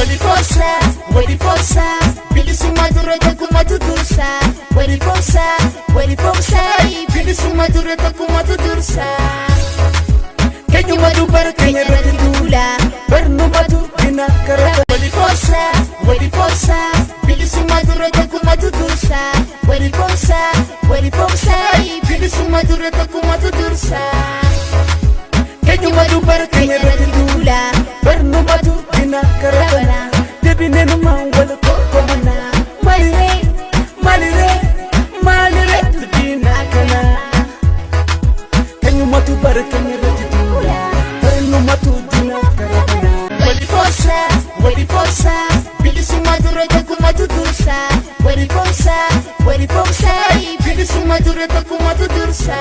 wali forsa, bilisummaa dura takkumatu dursa. Wali forsa, bilisummaa dura takkumatu dursa. Keenyuma dubara keenya irratti duula, barnumatu dina karaa. Wali forsa, bilisummaa dura takkumatu dursa. Wali forsa, bilisummaa dura takkumatu dursa. Keenyuma dubara keenya irratti duula, barnumatu dina karaa. Debine numaan wal kokkomana, malire dina kana. Keenyumatu bara keenya irratti duula, barnumatu dina karaa. Wali forsa, bilisummaa dura takkumatu dursa. Wali forsa, bilisummaa dura takkumatu dursa.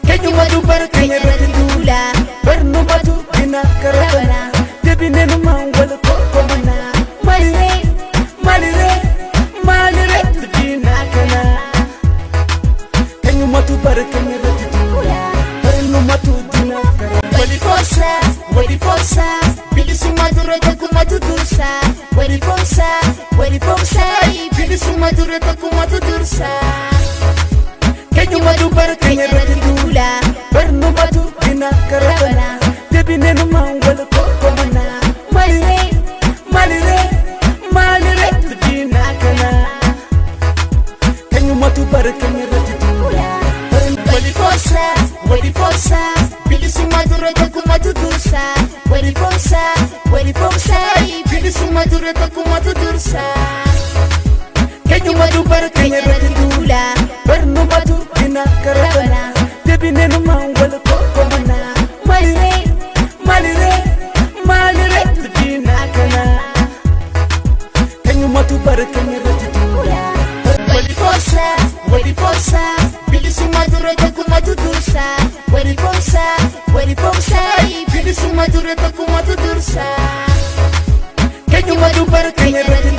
Keenyuma dubara keenya irratti duula, barnumatu dina karaa. Debine numaan wal kokkomana, malire dina kana. Keenyumatu bara keenya irratti duula, barnumatu dina karaa. Wali forsa, bilisummaa dura takkumatu dursa. Wali forsa, bilisummaa dura takkumatu dursa. Keenyuma dubara keenya irratti duula, barnumatu dina karaa. Debine numaan wal kokkomana, malire dina kana. Keenyumatu bara keenya irratti duula. Wali forsa, bilisummaa dura takkumatu dursa. Wali forsa, bilisummaa dura takkumatu dursa. Keenyuma dubara keenya irratti duula, barnumatu dina karaa. Debine numaan wal kokkomana, malire dina kana. Keenyumatu bara keenya irratti duula. Wali forsa, bilisummaa dura takkumatu dursa. Wali forsa, bilisummaa dura takkumatu dursa. Keenyuma dubara keenya irratti